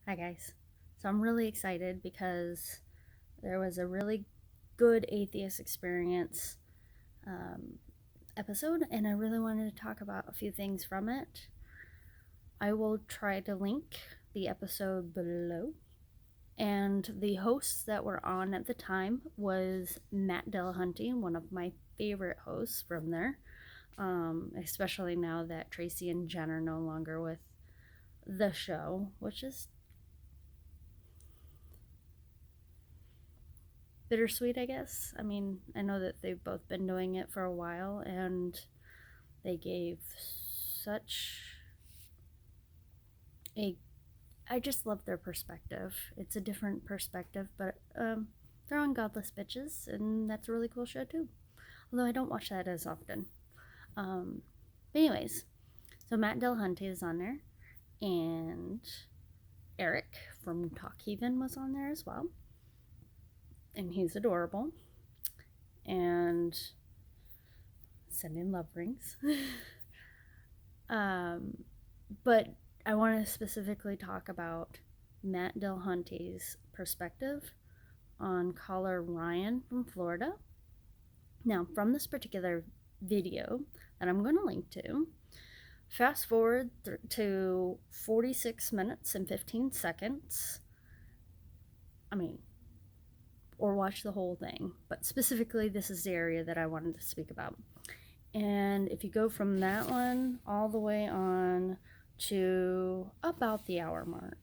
Hi guys. So I'm really excited because there was a really good atheist experience um, episode, and I really wanted to talk about a few things from it. I will try to link the episode below. And the hosts that were on at the time was Matt Dillahunty, one of my favorite hosts from there, especially now that Tracy and Jen are no longer with the show, which is bittersweet, I guess. I mean, I know that they've both been doing it for a while, and they gave such a. I just love their perspective. It's a different perspective, but they're on Godless Bitches, and that's a really cool show too. Although I don't watch that as often. Um, but anyways, so Matt Dillahunty is on there, and Eric from Talk Heathen was on there as well, and he's adorable. And sending love rings. um, but I want to specifically talk about Matt Dillahunty's perspective on caller Ryan from Florida. Now, from this particular video that I'm going to link to, fast forward to 46 minutes and 15 seconds. I mean, or watch the whole thing, but specifically, this is the area that I wanted to speak about. And if you go from that one all the way on to about the hour mark,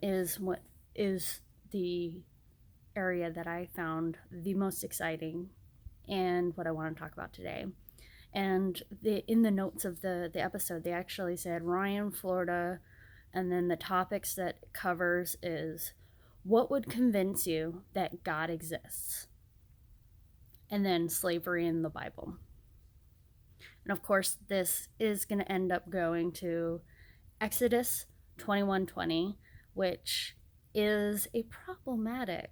is what is the area that I found the most exciting and what I want to talk about today. And in the notes of the episode, they actually said Ryan, Florida, and then the topics that it covers is what would convince you that God exists, and then slavery in the Bible. And of course, this is going to end up going to Exodus 21:20, which is a problematic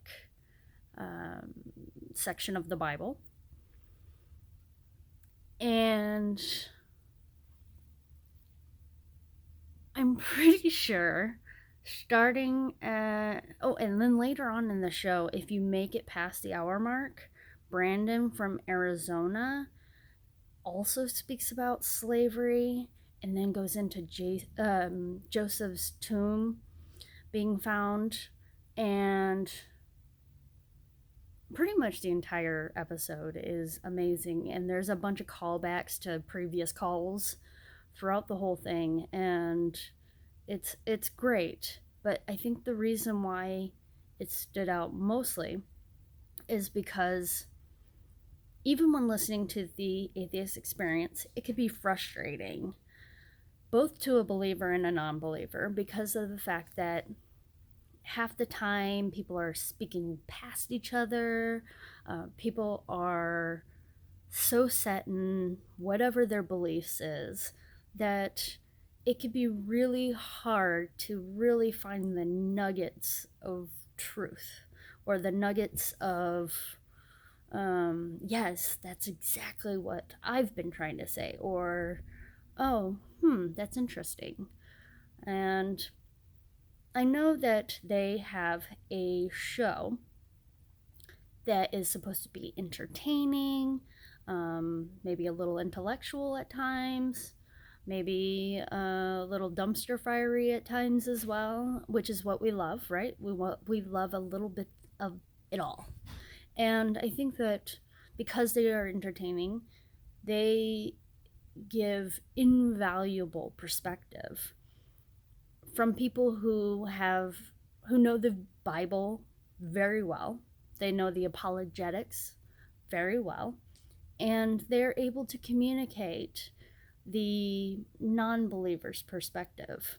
section of the Bible. And I'm pretty sure starting at, and then later on in the show, if you make it past the hour mark, Brandon from Arizona also speaks about slavery and then goes into Joseph's tomb being found, and pretty much the entire episode is amazing, and there's a bunch of callbacks to previous calls throughout the whole thing, and it's great. But I think the reason why it stood out mostly is because even when listening to the atheist experience, it could be frustrating, both to a believer and a non-believer, because of the fact that half the time people are speaking past each other. People are so set in whatever their beliefs is that it can be really hard to really find the nuggets of truth or the nuggets of yes, that's exactly what I've been trying to say, or oh, that's interesting. And I know that they have a show that is supposed to be entertaining, maybe a little intellectual at times, maybe a little dumpster fiery at times as well, which is what we love, right? We love a little bit of it all. And I think that because they are entertaining, they give invaluable perspective from people who know the Bible very well. They know the apologetics very well, and they're able to communicate the non-believer's perspective.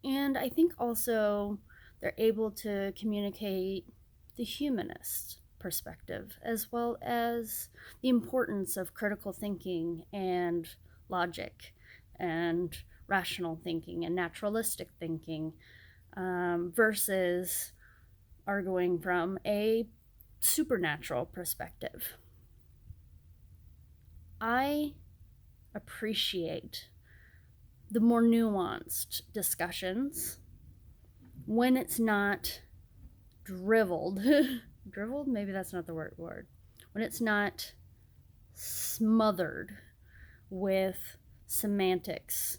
And I think also they're able to communicate the humanist perspective, as well as the importance of critical thinking and logic and rational thinking and naturalistic thinking, versus arguing from a supernatural perspective. I appreciate the more nuanced discussions, when it's not driveled, driveled, maybe that's not the word, when it's not smothered with semantics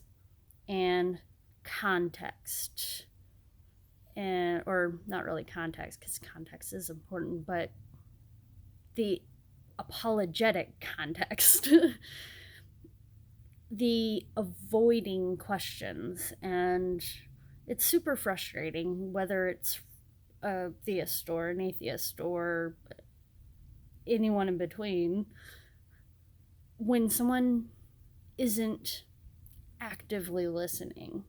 and context, and or not really context, because context is important, but the apologetic context, the avoiding questions. And it's super frustrating, whether it's a theist or an atheist or anyone in between, when someone isn't actively listening,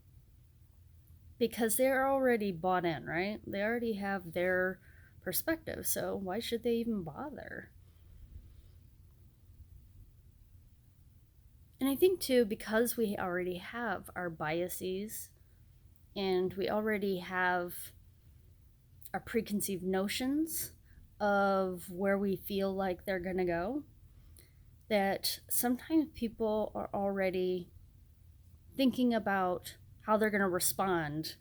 because they're already bought in, right? They already have their perspective, so why should they even bother? And I think too, because we already have our biases and we already have our preconceived notions of where we feel like they're going to go, that sometimes people are already thinking about how they're going to respond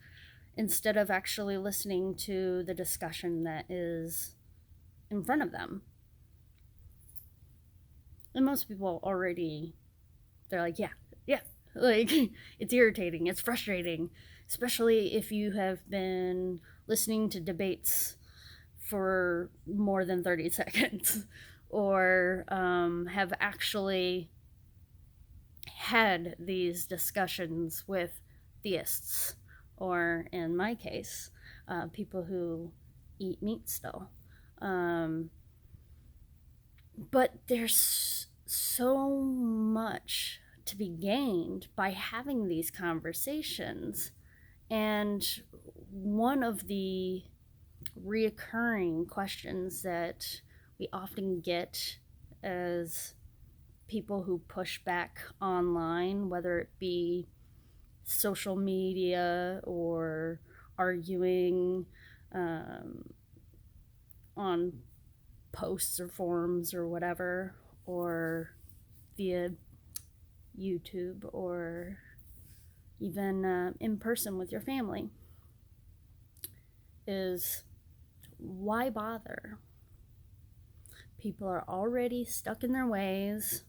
instead of actually listening to the discussion that is in front of them. And most people already, they're like, yeah, like, it's irritating, it's frustrating, especially if you have been listening to debates for more than 30 seconds, or have actually had these discussions with theists, or in my case, people who eat meat still. But there's so much to be gained by having these conversations. And one of the reoccurring questions that we often get as people who push back online, whether it be social media or arguing on posts or forums or whatever, or via YouTube, or even in person with your family, is why bother? People are already stuck in their ways.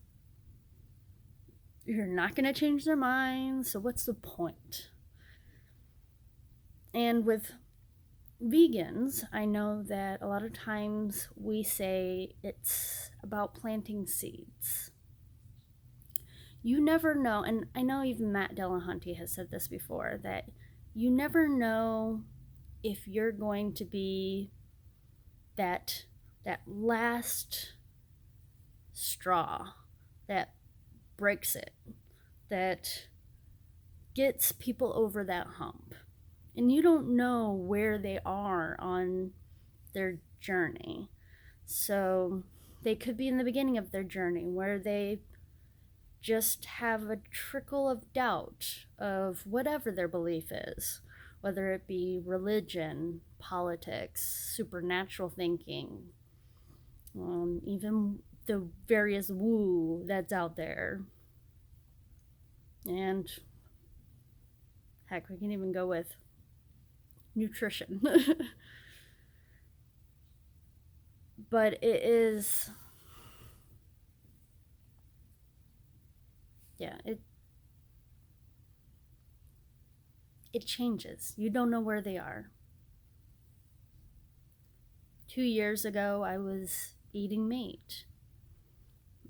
You're not going to change their minds, so what's the point? And with vegans, I know that a lot of times we say it's about planting seeds. You never know, and I know even Matt Dillahunty has said this before, that you never know if you're going to be that last straw that breaks it, that gets people over that hump. And you don't know where they are on their journey. So they could be in the beginning of their journey, where they just have a trickle of doubt of whatever their belief is, whether it be religion, politics, supernatural thinking, even the various woo that's out there. And heck, we can even go with nutrition. But it is, yeah, it changes. You don't know where they are. 2 years ago, I was eating meat,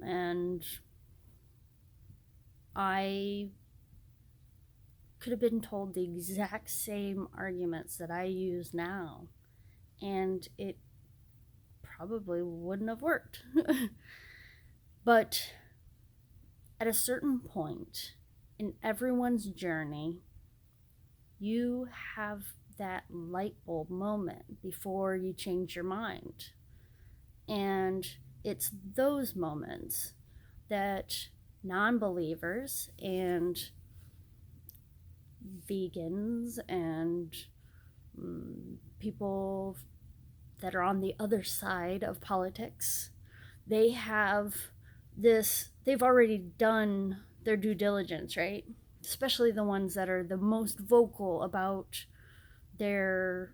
and I could have been told the exact same arguments that I use now, and it probably wouldn't have worked. But at a certain point in everyone's journey, you have that light bulb moment before you change your mind. And it's those moments that non-believers and vegans and people that are on the other side of politics, they've already done their due diligence, right? especially the ones that are the most vocal about their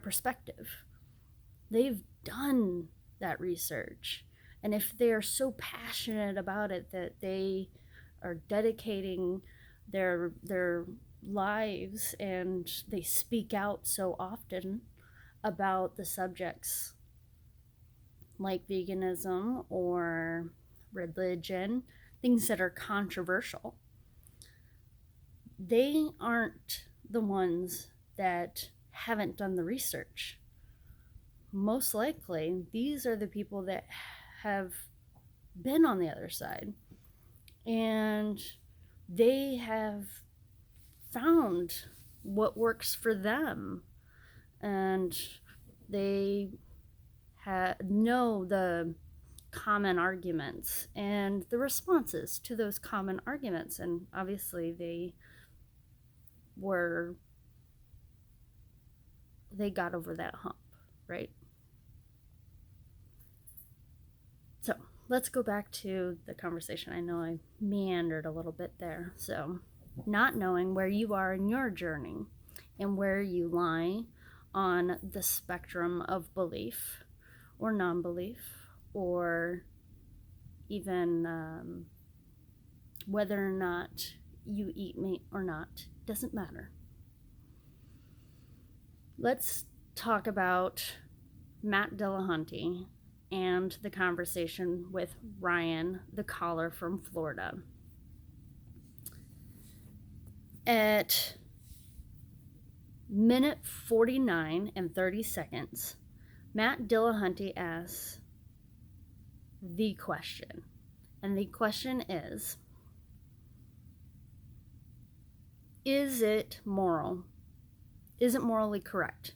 perspective. They've done that research. And if they are so passionate about it that they are dedicating their lives and they speak out so often about the subjects like veganism or religion, things that are controversial, they aren't the ones that haven't done the research. Most likely, these are the people that have been on the other side, and they have found what works for them, and they know the common arguments and the responses to those common arguments, and obviously they got over that hump, right? So let's go back to the conversation. I know I meandered a little bit there. So, not knowing where you are in your journey and where you lie on the spectrum of belief or non-belief, or even whether or not you eat meat or not, doesn't matter. Let's talk about Matt Dillahunty and the conversation with Ryan, the caller from Florida. At minute 49 and 30 seconds, Matt Dillahunty asks the question. And the question is it moral? Is it morally correct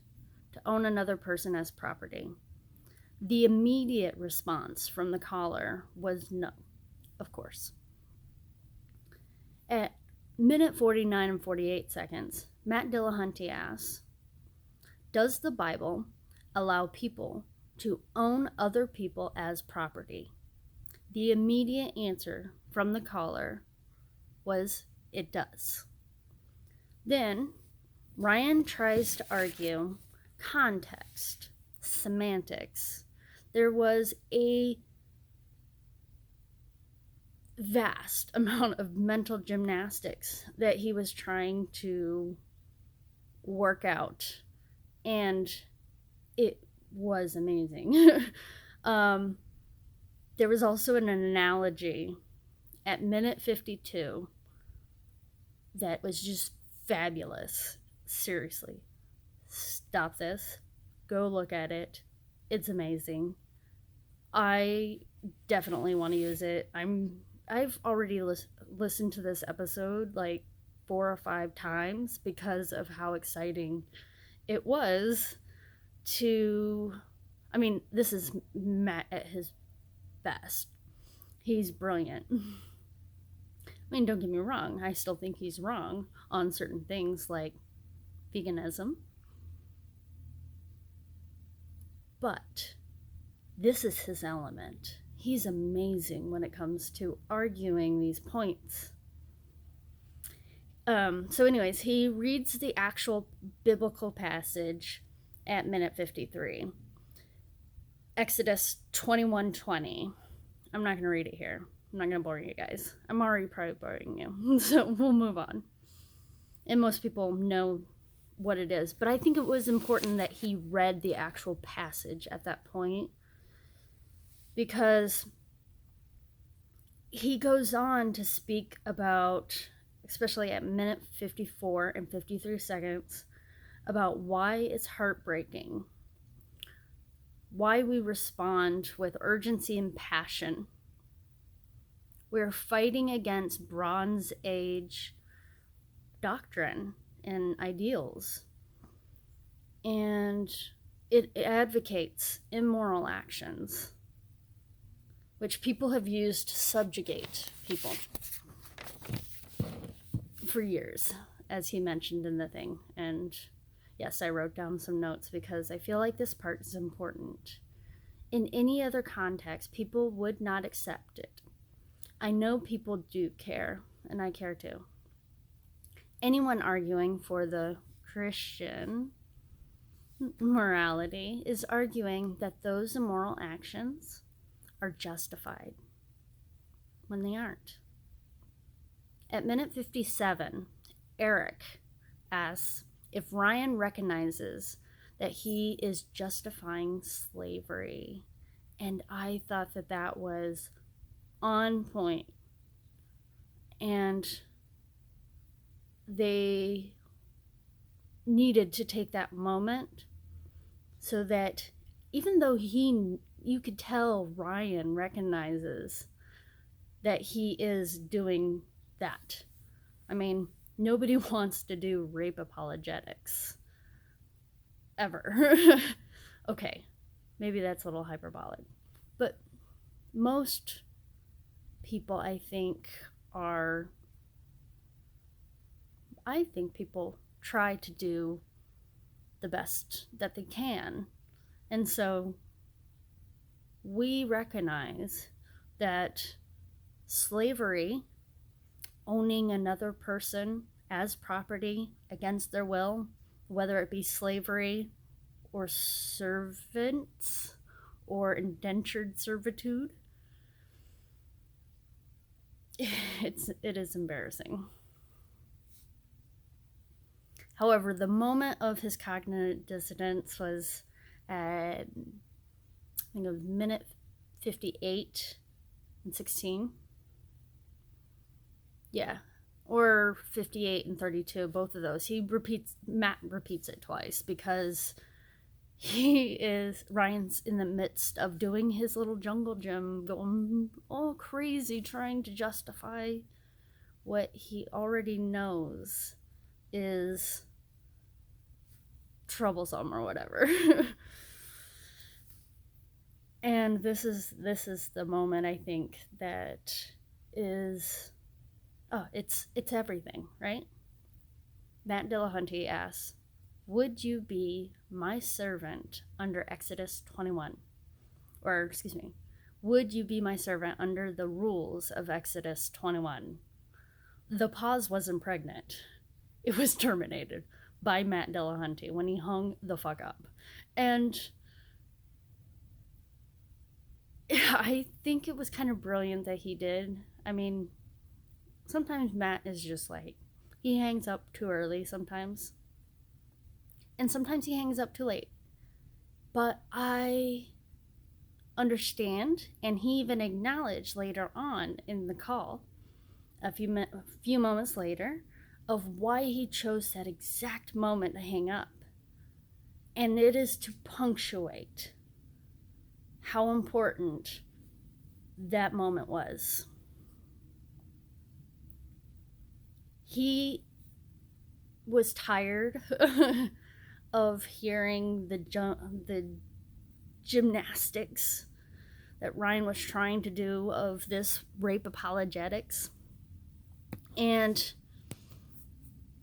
to own another person as property? The immediate response from the caller was no, of course. At minute 49 and 48 seconds, Matt Dillahunty asks, does the Bible allow people to own other people as property? The immediate answer from the caller was, it does. Then Ryan tries to argue context, semantics. There was a vast amount of mental gymnastics that he was trying to work out, and it was amazing. There was also an analogy at minute 52 that was just fabulous. Seriously, stop this, go look at it. It's amazing. I definitely want to use it. I've already listened to this episode like 4 or 5 times because of how exciting it was to, I mean, this is Matt at his best. He's brilliant. I mean, don't get me wrong, I still think he's wrong on certain things like veganism. But this is his element. He's amazing when it comes to arguing these points. So anyways, he reads the actual biblical passage at minute 53. Exodus 21:20. I'm not going to read it here. I'm not going to bore you guys. I'm already probably boring you. So we'll move on. And most people know what it is. But I think it was important that he read the actual passage at that point, because he goes on to speak about, especially at minute 54 and 53 seconds, about why it's heartbreaking, why we respond with urgency and passion. We're fighting against Bronze Age doctrine and ideals, and it advocates immoral actions, which people have used to subjugate people for years, as he mentioned in the thing. And yes, I wrote down some notes because I feel like this part is important. In any other context, people would not accept it. I know people do care, and I care too. anyone arguing for the Christian morality is arguing that those immoral actions are justified when they aren't. At minute 57, Eric asks if Ryan recognizes that he is justifying slavery. And I thought that that was on point. And they needed to take that moment so that even though you could tell Ryan recognizes that he is doing that. I mean, nobody wants to do rape apologetics ever. Okay, maybe that's a little hyperbolic, but most people, I think people try to do the best that they can. And so we recognize that slavery, owning another person as property against their will, whether it be slavery or servants or indentured servitude, it is embarrassing. However, the moment of his cognitive dissonance was at, I think it was minute 58 and 16. Yeah, or 58 and 32, both of those. Matt repeats it twice because Ryan's in the midst of doing his little jungle gym, going all crazy, trying to justify what he already knows is troublesome or whatever. And this is the moment, I think, that is it's everything, right? Matt Dillahunty asks, would you be my servant under Exodus 21? Or, excuse me, would you be my servant under the rules of Exodus 21? The pause wasn't pregnant. It was terminated by Matt Dillahunty when he hung the fuck up. And I think it was kind of brilliant that he did. I mean, sometimes Matt is just like, he hangs up too early sometimes. And sometimes he hangs up too late. But I understand, and he even acknowledged later on in the call, a few moments later, of why he chose that exact moment to hang up. And it is to punctuate how important that moment was. He was tired of hearing the gymnastics that Ryan was trying to do of this rape apologetics. And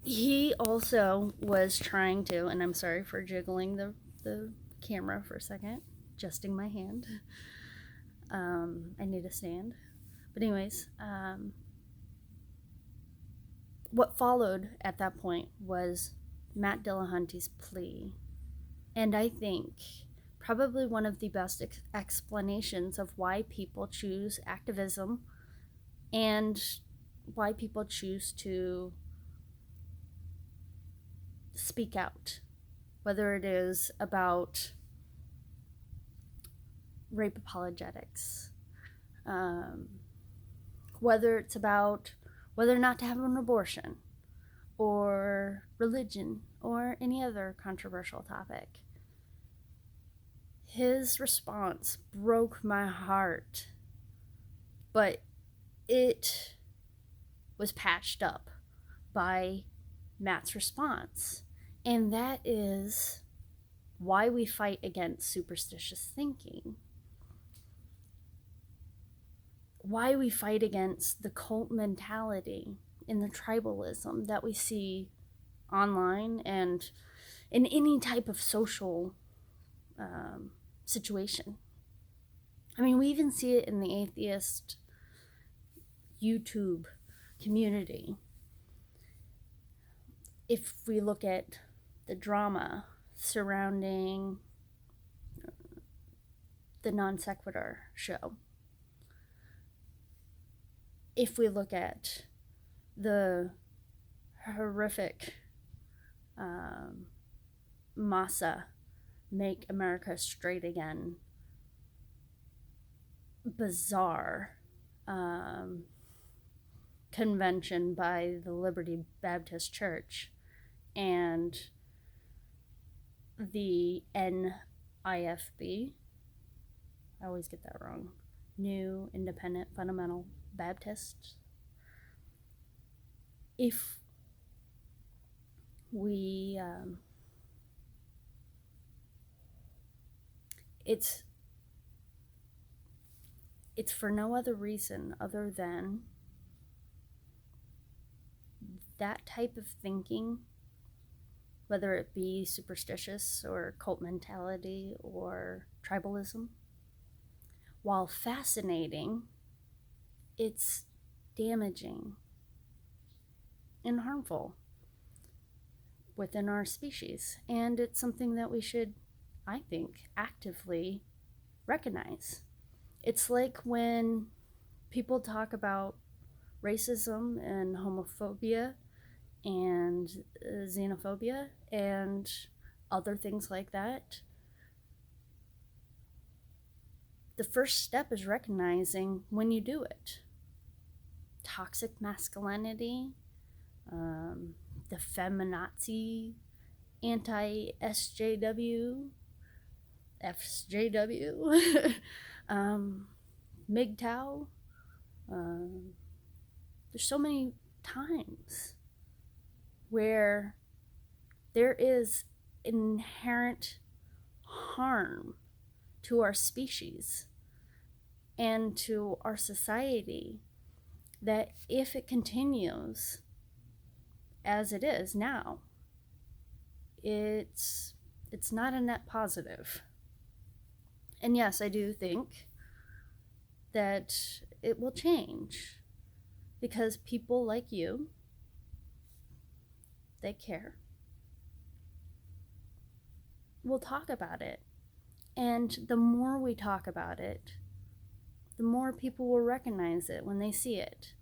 he also was trying to, and I'm sorry for jiggling the camera for a second, adjusting my hand. I need a stand. But anyways, what followed at that point was Matt Dillahunty's plea. And I think probably one of the best explanations of why people choose activism and why people choose to speak out, whether it is about rape apologetics, whether it's about whether or not to have an abortion, or religion, or any other controversial topic. His response broke my heart, but it was patched up by Matt's response. And that is why we fight against superstitious thinking. Why we fight against the cult mentality and the tribalism that we see online and in any type of social situation. I mean, we even see it in the atheist YouTube community. if we look at the drama surrounding the Non Sequitur show, if we look at the horrific Massa Make America Straight Again bizarre convention by the Liberty Baptist Church and the NIFB, I always get that wrong, New Independent Fundamental Baptists. If we it's for no other reason other than that type of thinking, whether it be superstitious or cult mentality or tribalism, while fascinating, it's damaging and harmful within our species. And it's something that we should, I think, actively recognize. It's like when people talk about racism and homophobia and xenophobia and other things like that. The first step is recognizing when you do it. Toxic masculinity, the feminazi, anti-SJW, FSJW, MGTOW. There's so many times where there is inherent harm to our species and to our society that if it continues as it is now, it's not a net positive. And yes, I do think that it will change because people like you, they care, will talk about it. And the more we talk about it, the more people will recognize it when they see it.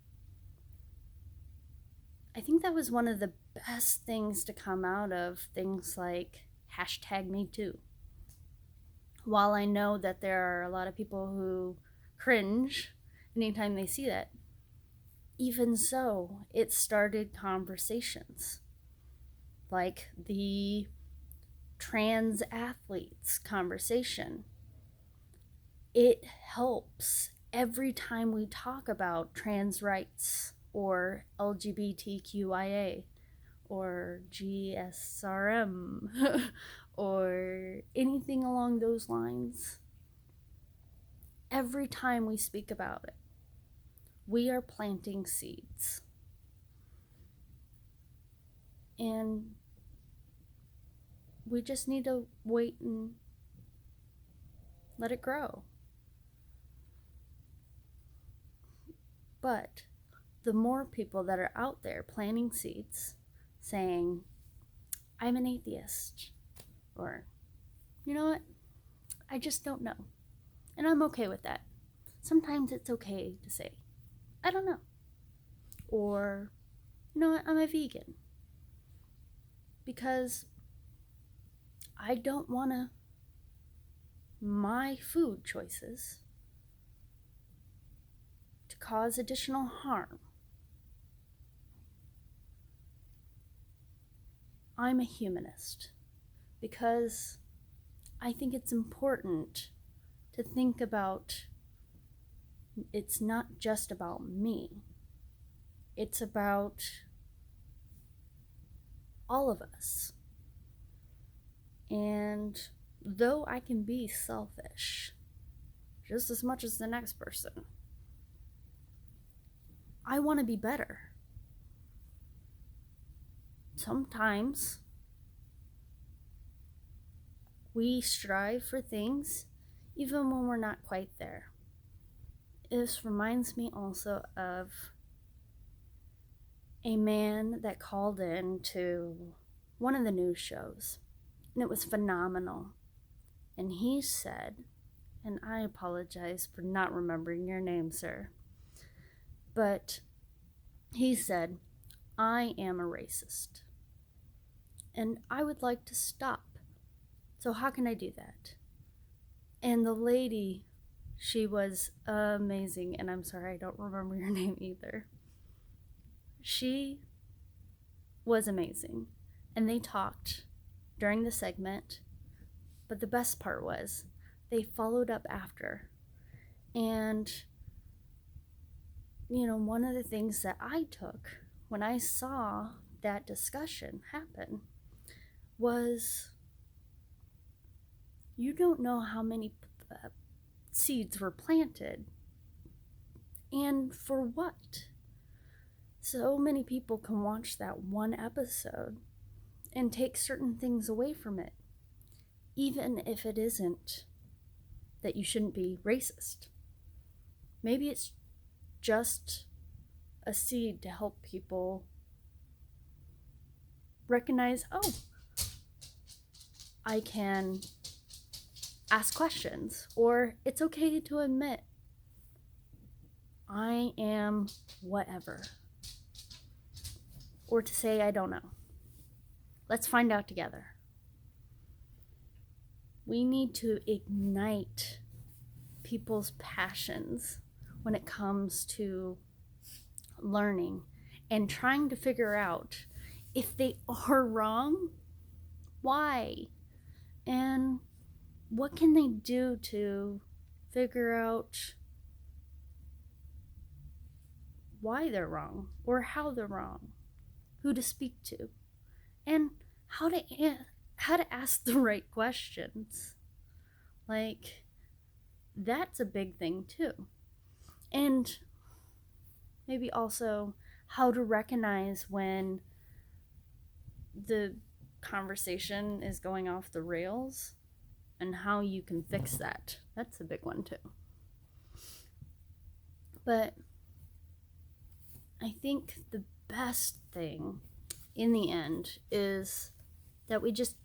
I think that was one of the best things to come out of things like #MeToo. While I know that there are a lot of people who cringe anytime they see that, even so, it started conversations. Like the trans athletes conversation. It helps every time we talk about trans rights or LGBTQIA or GSRM or anything along those lines. Every time we speak about it, we are planting seeds. And we just need to wait and let it grow. But the more people that are out there planting seeds, saying, I'm an atheist, or, you know what, I just don't know. And I'm okay with that. Sometimes it's okay to say, I don't know. Or, you know what, I'm a vegan. Because I don't want my food choices to cause additional harm. I'm a humanist because I think it's important to think about it's not just about me. It's about all of us. And though I can be selfish just as much as the next person, I want to be better. Sometimes we strive for things even when we're not quite there. This reminds me also of a man that called in to one of the news shows, and it was phenomenal. And he said, and I apologize for not remembering your name, sir, but he said, "I am a racist, and I would like to stop. So how can I do that?" And the lady, she was amazing, and I'm sorry I don't remember your name either. She was amazing, and they talked during the segment, but the best part was they followed up after. And, one of the things that I took when I saw that discussion happen was, you don't know how many seeds were planted and for what. So many people can watch that one episode and take certain things away from it, even if it isn't that you shouldn't be racist. Maybe it's just a seed to help people recognize, oh, I can ask questions, or it's okay to admit I am whatever, or to say I don't know. Let's find out together. We need to ignite people's passions when it comes to learning and trying to figure out if they are wrong, why, and what can they do to figure out why they're wrong or how they're wrong, who to speak to, and how to ask the right questions. Like, that's a big thing too. And maybe also how to recognize when the conversation is going off the rails and how you can fix that. That's a big one too. But I think the best thing in the end is that we just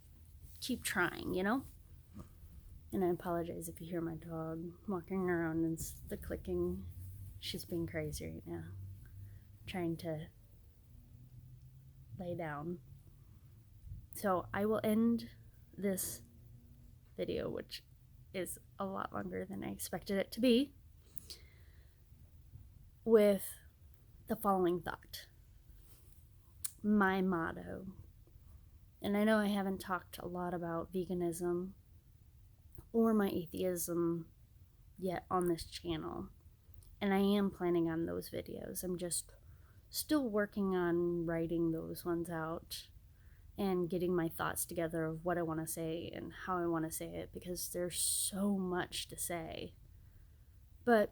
keep trying, And I apologize if you hear my dog walking around and the clicking. She's being crazy right now, trying to lay down. So I will end this video, which is a lot longer than I expected it to be, with the following thought. My motto. And I know I haven't talked a lot about veganism or my atheism yet on this channel, and I am planning on those videos. I'm just still working on writing those ones out and getting my thoughts together of what I want to say and how I want to say it, because there's so much to say. But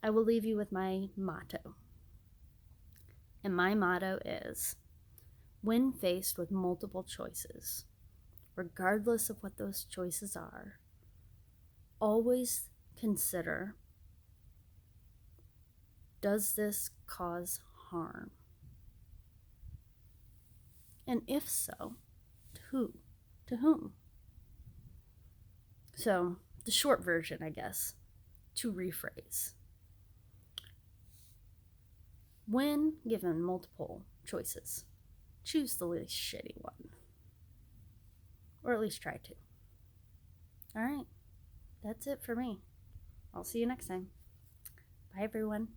I will leave you with my motto. And my motto is, when faced with multiple choices, regardless of what those choices are, always consider, does this cause harm? And if so, to who? To whom? So, the short version, I guess, to rephrase. When given multiple choices, choose the least shitty one. Or at least try to. Alright, that's it for me. I'll see you next time. Bye, everyone.